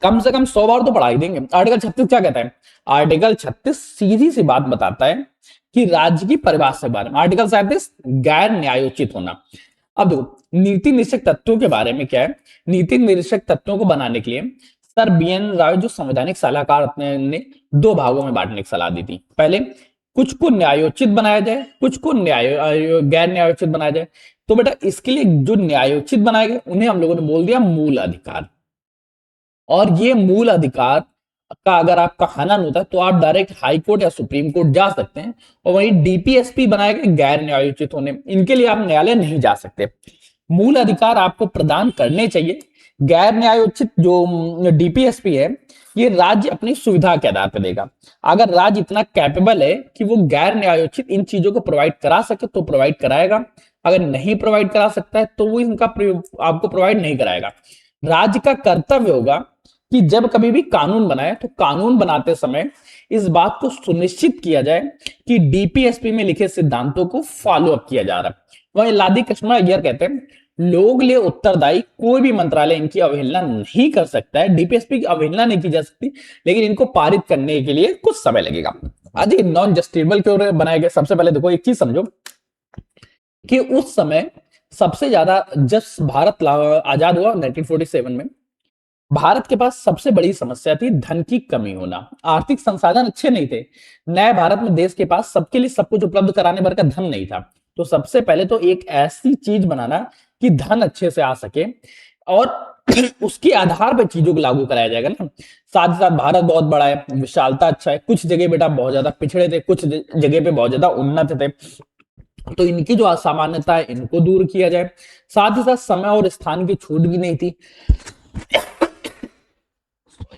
कम से कम 100 बार तो पढ़ा ही देंगे। आर्टिकल 36 क्या कहता है? आर्टिकल 36 सीधी सी बात बताता है कि राज्य की परिभाषा के बारे में। आर्टिकल 37 गैर न्यायोचित होना। अब देखो, नीति निरीक्षक तत्वों के बारे में क्या है? नीति निरीक्षक तत्वों को बनाने के लिए सर BN राव जो संवैधानिक सलाहकार ने 2 भागों में बांटने की सलाह दी थी। पहले कुछ को न्यायोचित बनाया जाए, कुछ को गैर न्यायोचित बनाया जाए। तो बेटा इसके लिए जो न्यायोचित बनाए गए उन्हें हम लोगों ने बोल दिया मूल अधिकार। और ये मूल अधिकार का अगर आपका हनन होता है तो आप डायरेक्ट हाई कोर्ट या सुप्रीम कोर्ट जा सकते हैं। और वहीं DPSP बनाए गए गैर न्यायोचित होने, इनके लिए आप न्यायालय नहीं जा सकते। मूल अधिकार आपको प्रदान करने चाहिए। गैर न्यायोचित जो DPSP है ये राज्य अपनी सुविधा के आधार पर देगा। अगर राज्य इतना कैपेबल है कि वो गैर न्यायोचित इन चीजों को प्रोवाइड करा सके तो प्रोवाइड कराएगा। अगर नहीं प्रोवाइड करा सकता है तो वो इनका आपको प्रोवाइड नहीं कराएगा। राज्य का कर्तव्य होगा कि जब कभी भी कानून बनाए तो कानून बनाते समय इस बात को सुनिश्चित किया जाए कि DPSP में लिखे सिद्धांतों को फॉलो अप किया जा रहा है। वहीं लादी कृष्णा अय्यर कहते हैं लोग लिए उत्तरदायी कोई भी मंत्रालय इनकी अवहेलना नहीं कर सकता है। DPSP की अवहेलना नहीं की जा सकती, लेकिन इनको पारित करने के लिए कुछ समय लगेगा। आज ये नॉन जस्टिसेबल क्यों बनाए गए? सबसे पहले देखो एक चीज समझो कि उस समय सबसे ज्यादा जब भारत आजाद हुआ 1947 में, भारत के पास सबसे बड़ी समस्या थी धन की कमी होना। आर्थिक संसाधन अच्छे नहीं थे। नए भारत में देश के पास सबके लिए सब कुछ उपलब्ध कराने भर का धन नहीं था। तो सबसे पहले तो एक ऐसी चीज बनाना कि धन अच्छे से आ सके और उसके आधार पर चीजों को लागू कराया जाएगा ना। साथ ही साथ भारत बहुत बड़ा है, विशालता अच्छा है। कुछ जगह बेटा बहुत ज्यादा पिछड़े थे, कुछ जगह पे बहुत ज्यादा उन्नत थे। तो इनकी जो असामान्यता है इनको दूर किया जाए। साथ ही साथ समय और स्थान की छूट भी नहीं थी।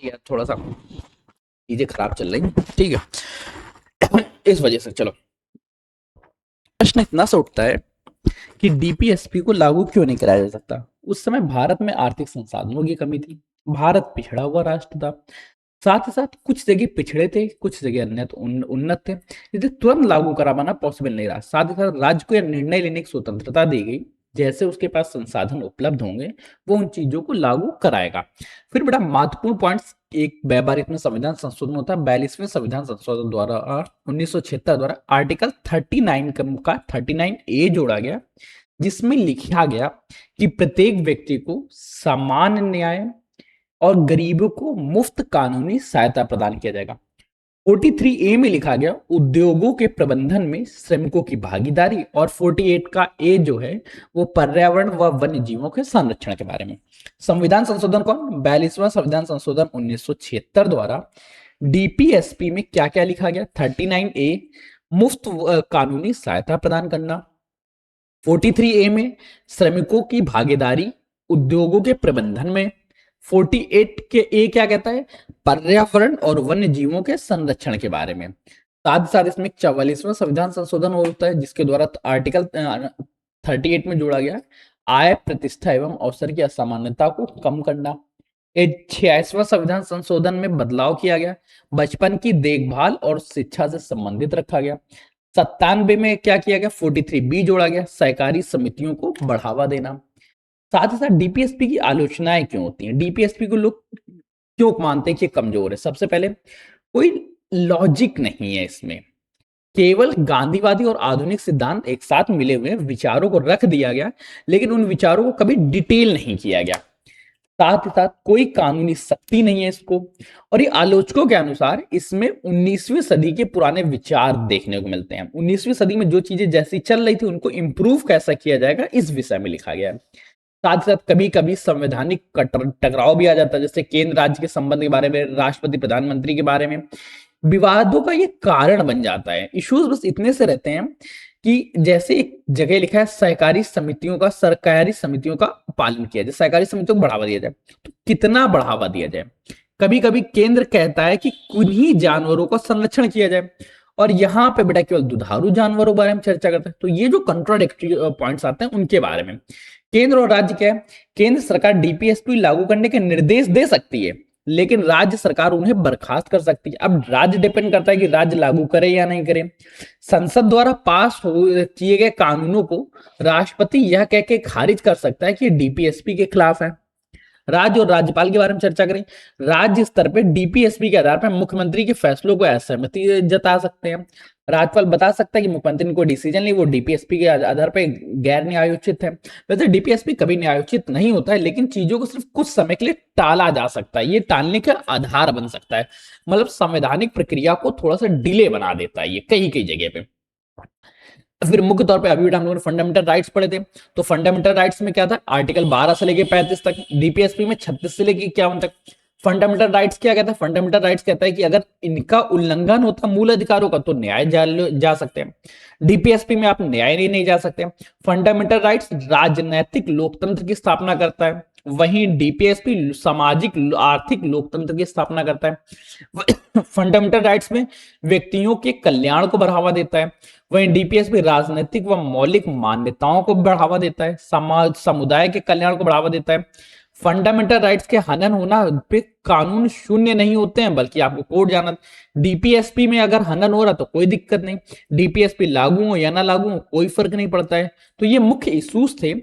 यार थोड़ा सा चीजें खराब चल रही, ठीक है, इस वजह से। चलो प्रश्न इतना सा उठता है कि DPSP को लागू क्यों नहीं कराया जा सकता? उस समय भारत में आर्थिक संसाधनों की कमी थी। भारत पिछड़ा हुआ राष्ट्र था। साथ ही साथ कुछ जगह पिछड़े थे, कुछ जगह अन्य उन्नत थे, इसलिए तुरंत लागू करा पाना पॉसिबल नहीं रहा। साथ ही साथ राज्य को यह निर्णय लेने की स्वतंत्रता दी गई, जैसे उसके पास संसाधन उपलब्ध होंगे वो उन चीजों को लागू कराएगा। फिर बड़ा महत्वपूर्ण पॉइंट्स, एक बार में संविधान संशोधन होता है 42वें संविधान संशोधन द्वारा 1976 द्वारा आर्टिकल 39 का 39A जोड़ा गया, जिसमें लिखा गया कि प्रत्येक व्यक्ति को समान न्याय और गरीबों को मुफ्त कानूनी सहायता प्रदान किया जाएगा। 43A में लिखा गया उद्योगों के प्रबंधन में श्रमिकों की भागीदारी। और 48 का A जो है वो पर्यावरण व वन्य जीवों के संरक्षण के बारे में। संविधान संशोधन कौन? 42वां संविधान संशोधन 1976 द्वारा DPSP में क्या क्या लिखा गया? 39A मुफ्त कानूनी सहायता प्रदान करना। 43A में श्रमिकों की भागीदारी उद्योगों के प्रबंधन में। 48 के A क्या कहता है? पर्यावरण और वन्य जीवों के संरक्षण के बारे में। साथ ही साथ इसमें 44वां संविधान संशोधन होता है, जिसके द्वारा आर्टिकल 38 में जोड़ा गया आय, प्रतिष्ठा एवं अवसर की असमानता को कम करना। 86वां संविधान संशोधन में बदलाव किया गया, बचपन की देखभाल और शिक्षा से संबंधित रखा गया। 97 में क्या किया गया? 43B जोड़ा गया, सहकारी समितियों को बढ़ावा देना। साथ ही साथ DPSP की आलोचनाएं क्यों होती हैं? DPSP को लोग क्यों मानते हैं कि कमजोर है? सबसे पहले कोई लॉजिक नहीं है इसमें, केवल गांधीवादी और आधुनिक सिद्धांत एक साथ मिले हुए विचारों को रख दिया गया, लेकिन उन विचारों को कभी डिटेल नहीं किया गया। साथ ही साथ कोई कानूनी शक्ति नहीं है इसको। और ये आलोचकों के अनुसार इसमें 19वीं सदी के पुराने विचार देखने को मिलते हैं। 19वीं सदी में जो चीजें जैसी चल रही थी उनको इंप्रूव कैसा किया जाएगा इस विषय में लिखा गया है। साथ ही साथ कभी कभी संवैधानिक टकराव भी आ जाता है, जैसे केंद्र राज्य के संबंध के बारे में, राष्ट्रपति प्रधानमंत्री के बारे में। विवादों का ये कारण बन जाता है। इश्यूज बस इतने से रहते हैं कि जैसे एक जगह लिखा है सहकारी समितियों का सरकारी समितियों का पालन किया जाए, सहकारी समितियों को बढ़ावा दिया जाए, तो कितना बढ़ावा दिया जाए। कभी कभी केंद्र कहता है कि किन्हीं जानवरों का संरक्षण किया जाए, और यहाँ पे बेटा केवल दुधारू जानवरों के बारे में चर्चा करता है। तो ये जो कंट्राडिक्टरी पॉइंट्स आते हैं उनके बारे में, केंद्र और राज्य क्या है, केंद्र सरकार डीपीएसपी लागू करने के निर्देश दे सकती है, लेकिन राज्य सरकार उन्हें बर्खास्त कर सकती है। अब राज्य डिपेंड करता है कि राज्य लागू करे या नहीं करे। संसद द्वारा पास किए गए कानूनों को राष्ट्रपति यह कह के खारिज कर सकता है कि डीपीएसपी के खिलाफ है। राज्य और राज्यपाल के बारे में चर्चा करें, राज्य स्तर पे डीपीएसपी के आधार पर मुख्यमंत्री के फैसलों को असहमति जता सकते हैं। राज्यपाल बता सकता है कि मुख्यमंत्री ने कोई डिसीजन ली, वो डीपीएसपी के आधार पर गैर न्यायोचित है। वैसे डीपीएसपी कभी न्यायोचित नहीं होता है, लेकिन चीजों को सिर्फ कुछ समय के लिए टाला जा सकता है, ये टालने का आधार बन सकता है, मतलब संवैधानिक प्रक्रिया को थोड़ा सा डिले बना देता है ये कई कई जगह पे। फिर मुख्य तौर पे अभी हम लोगों ने फंडामेंटल राइट्स पढ़े थे, तो फंडामेंटल राइट्स में क्या था, आर्टिकल 12 से लेके 35 तक, डीपीएसपी में 36 से लेके 51 तक। फंडामेंटल राइट्स क्या कहता है, फंडामेंटल राइट्स कहता है कि अगर इनका उल्लंघन होता मूल अधिकारों का तो न्याय जा सकते हैं, डीपीएसपी में आप न्याय नहीं जा सकते। फंडामेंटल राइट्स राजनैतिक लोकतंत्र की स्थापना करता है, वहीं डीपीएसपी सामाजिक आर्थिक लोकतंत्र की स्थापना करता है। फंडामेंटल राइट्स में व्यक्तियों के कल्याण को बढ़ावा देता है, वहीं डीपीएसपी राजनीतिक व मौलिक मान्यताओं को बढ़ावा देता है, समाज समुदाय के कल्याण को बढ़ावा देता है। फंडामेंटल राइट्स के हनन होना पे कानून शून्य नहीं होते हैं, बल्कि आपको कोर्ट जाना। डीपीएसपी में अगर हनन हो रहा तो कोई दिक्कत नहीं, डीपीएसपी लागू हो या ना लागू हो कोई फर्क नहीं पड़ता है। तो ये मुख्य इश्यूज थे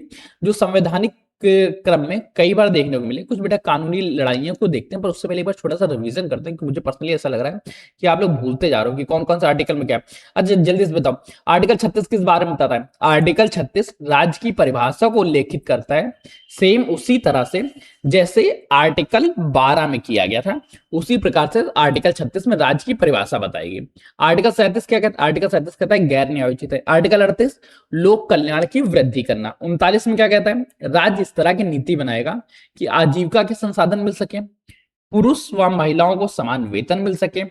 जो संवैधानिक क्रम में कई बार देखने को मिले। कुछ बेटा कानूनी लड़ाइयों को देखते हैं, पर उससे पहले एक बार छोटा सा रिवीजन करते हैं कि मुझे पर्सनली ऐसा लग रहा है कि आप लोग भूलते जा रहे हो कि कौन कौन सा आर्टिकल में क्या है। अच्छा जल्दी से बताओ, आर्टिकल 36 किस बारे में बताता है, आर्टिकल 36 राज्य की परिभाषा को उल्लेखित करता है, सेम उसी तरह से जैसे आर्टिकल 12 में किया गया था, उसी प्रकार से आर्टिकल 36 में राज्य की परिभाषा बताएगी। आर्टिकल 37 क्या कहता है, आर्टिकल 37 कहता है गैर न्यायोचित है। आर्टिकल 38 लोक कल्याण की वृद्धि करना। 39 में क्या कहता है, राज्य इस तरह की नीति बनाएगा कि आजीविका के संसाधन मिल सके, पुरुष व महिलाओं को समान वेतन मिल सके,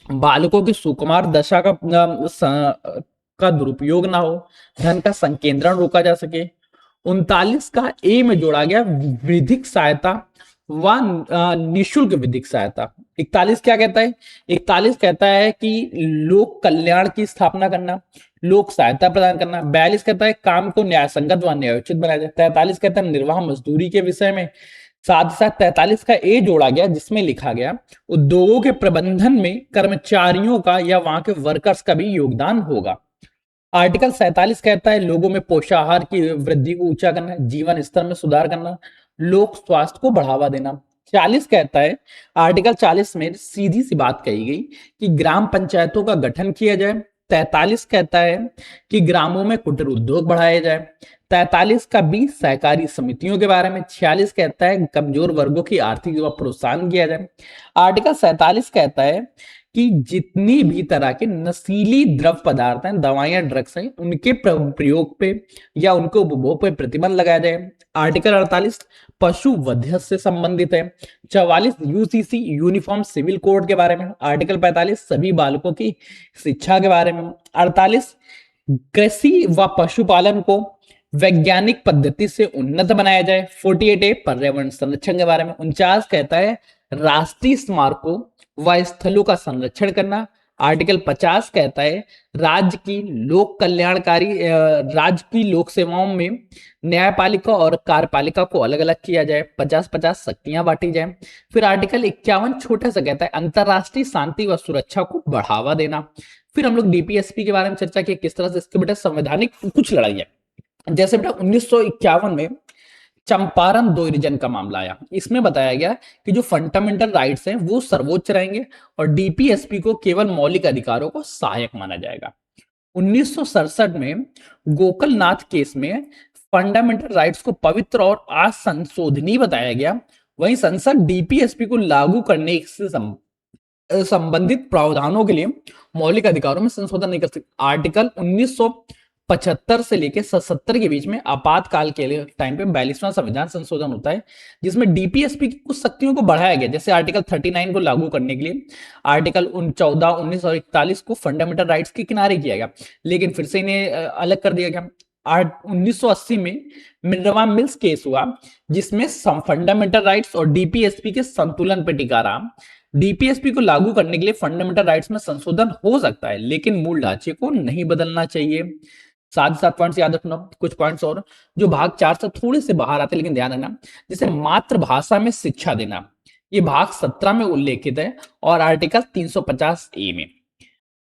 बालकों की सुकुमार दशा का दुरुपयोग ना हो, धन का संकेंद्रण रोका जा सके। 39 का ए में जोड़ा गया विधिक सहायता व निःशुल्क विधिक सहायता। 41 क्या कहता है, 41 कहता है कि लोक कल्याण की स्थापना करना, लोक सहायता प्रदान करना। 42 कहता है काम को न्यायसंगत व न्यायोचित बनाया जाए। 43 कहता है निर्वाह मजदूरी के विषय में। साथ ही साथ 43 का ए जोड़ा गया जिसमें लिखा गया उद्योगों के प्रबंधन में कर्मचारियों का या वहां के वर्कर्स का भी योगदान होगा। आर्टिकल 47 कहता है लोगों में पोषाहार की वृद्धि को ऊंचा करना, जीवन स्तर में सुधार करना, लोक स्वास्थ्य को बढ़ावा देना। 40 कहता है, आर्टिकल 40 में सीधी सी बात कही गई कि ग्राम पंचायतों का गठन किया जाए। 43 कहता है कि ग्रामों में कुटीर उद्योग बढ़ाया जाए। 43 का बी सहकारी समितियों के बारे में। 46 कहता है कमजोर वर्गों की आर्थिक व प्रोत्साहन किया जाए। आर्टिकल 47 कहता है कि जितनी भी तरह के नशीली द्रव पदार्थ हैं, दवाइयां, ड्रग्स हैं, उनके प्रयोग पे या उनके उपभोग पे प्रतिबंध लगाया जाए। आर्टिकल 48 पशु वध से संबंधित है। 44 यूसीसी यूनिफॉर्म सिविल कोड के बारे में। आर्टिकल 45 सभी बालकों की शिक्षा के बारे में। 48 कृषि व पशुपालन को वैज्ञानिक पद्धति से उन्नत बनाया जाए। 48 पर्यावरण संरक्षण के बारे में। 49 कहता है राष्ट्रीय स्मारकों व स्थलों का संरक्षण करना। आर्टिकल 50 कहता है राज्य की लोक कल्याणकारी राज्य की लोक सेवाओं में न्यायपालिका और कार्यपालिका को अलग अलग किया जाए। 50-50 शक्तियां बांटी जाए। फिर आर्टिकल 51 छोटा सा कहता है अंतरराष्ट्रीय शांति व सुरक्षा को बढ़ावा देना। फिर हम लोग डीपीएसपी के बारे में चर्चा की, किस तरह से इसके बेटा संवैधानिक कुछ लड़ाइयां, जैसे बेटा 1951 में चंपारण 2 रीजन का मामला आया। इसमें बताया गया कि जो फंडामेंटल राइट्स हैं वो सर्वोच्च रहेंगे और डीपीएसपी को केवल मौलिक अधिकारों को सहायक माना जाएगा। 1967 में गोकलनाथ केस में फंडामेंटल राइट्स को पवित्र और असंशोधनीय बताया गया। वहीं संसद डीपीएसपी को लागू करने से संबंधित प्रावधानों के लिए मौलिक अधिकारों में संशोधन नहीं कर सकती। आर्टिकल 1975 से लेके 77 के बीच में आपातकाल के लिए टाइम पे 42वां संविधान संशोधन होता है, जिसमें डीपीएसपी की कुछ शक्तियों को बढ़ाया गया। जैसे आर्टिकल 39 को लागू करने के लिए आर्टिकल 14, 19 और 41 को फंडामेंटल राइट्स के किनारे किया गया, लेकिन फिर से इन्हें अलग कर दिया गया। 1980 में मिनर्वा मिल्स केस हुआ, जिसमें फंडामेंटल राइट्स और डीपीएसपी के संतुलन पर टिका रहा। डीपीएसपी को लागू करने के लिए फंडामेंटल राइट्स में संशोधन हो सकता है, लेकिन मूल ढांचे को नहीं बदलना चाहिए। साथ ही साथ पॉइंट्स याद रखना, कुछ पॉइंट्स और जो भाग 4 से थोड़े से बाहर आते हैं, लेकिन ध्यान रखना, जैसे मातृभाषा में शिक्षा देना, ये भाग 17 में उल्लेखित है और आर्टिकल 350 ए में।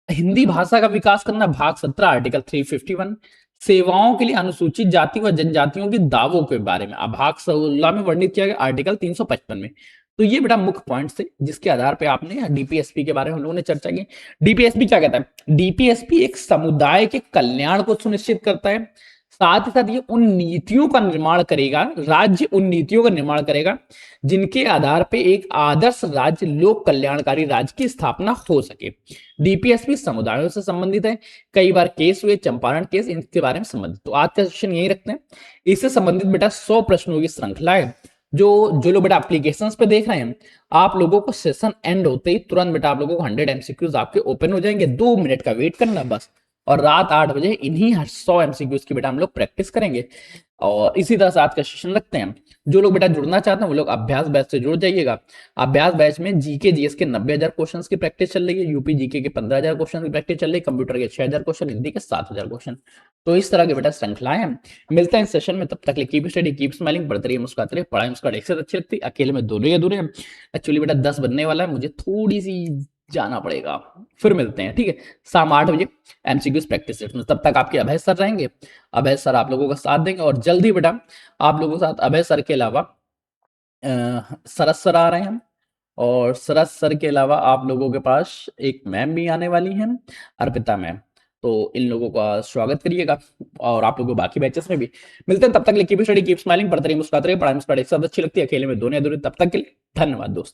हिंदी भाषा का विकास करना, भाग 17 आर्टिकल 351। सेवाओं के लिए अनुसूचित जाति व जनजातियों के दावों के बारे में भाग 16 में वर्णित किया गया आर्टिकल 355 में। तो ये बेटा मुख्य पॉइंट्स थे जिसके आधार पे आपने डीपीएसपी के बारे में हम लोगों ने चर्चा की। डीपीएसपी क्या कहता है? डीपीएसपी एक समुदाय के कल्याण को सुनिश्चित करता है, साथ ही साथ ये उन नीतियों का निर्माण करेगा, राज्य उन नीतियों का निर्माण करेगा जिनके आधार पे एक आदर्श राज्य, लोक कल्याणकारी राज्य की स्थापना हो सके। डीपीएसपी समुदायों से संबंधित है, कई बार केस हुए, चंपारण केस, इनके बारे में संबंधित। तो आज का सेशन यही रखते हैं। इससे संबंधित बेटा 100 प्रश्नों की श्रृंखला है, जो लोग बेटा एप्लीकेशंस पे देख रहे हैं, आप लोगों को सेशन एंड होते ही तुरंत बेटा आप लोगों को 100 एमसीक्यूज आपके ओपन हो जाएंगे। 2 मिनट का वेट करना बस, और रात 8 बजे इन्हीं 100 एमसीक्यूज की बेटा हम लोग प्रैक्टिस करेंगे। और इसी तरह से आज का सेशन रखते हैं। जो लोग बेटा जुड़ना चाहते हैं वो लोग अभ्यास बैच से जुड़ जाइएगा। अभ्यास बैच में जीके जीएस के 90,000 क्वेश्चन की प्रैक्टिस चल रही है, यूपी जीके के 15,000 क्वेश्चन की प्रैक्टिस चल रही है, कंप्यूटर के 6,000 क्वेश्चन, हिंदी के 7,000 क्वेश्चन। तो इस तरह के बेटा श्रृंखलाएं हैं। मिलते हैं इस सेशन में, तब तक कीप स्टडी, कीप स्माइलिंग, पढ़ते रहिए, मुस्कुराते रहिए। पढ़ाई मुस्कुराहट एक से अच्छी लगती है, अकेले में दोनों ही अधूरे हैं। एक्चुअली बेटा 10 बनने वाला है, मुझे थोड़ी सी जाना पड़ेगा, फिर मिलते हैं, ठीक है, शाम 8 बजे एमसीक्यूज प्रैक्टिस सेट में। तब तक आपके अभय सर रहेंगे, अभय सर आप लोगों का साथ देंगे। और जल्दी बेटा आप लोगों के साथ अभय सर के अलावा सरस सर आ रहे हैं, और सरस सर के अलावा आप लोगों के पास एक मैम भी आने वाली हैं, अर्पिता मैम। तो इन लोगों का स्वागत करिएगा, और आप लोगों को बाकी बैचेस में भी मिलते हैं। तब तक कीप स्टडी, कीप स्माइलिंग, पढ़ते रहिए, मुस्कुराते रहिए। पढ़ाई मुस्कुराहट एक साथ अच्छी लगती है, अकेले में दोनों अधूरे। तब तक के लिए धन्यवाद दोस्तों।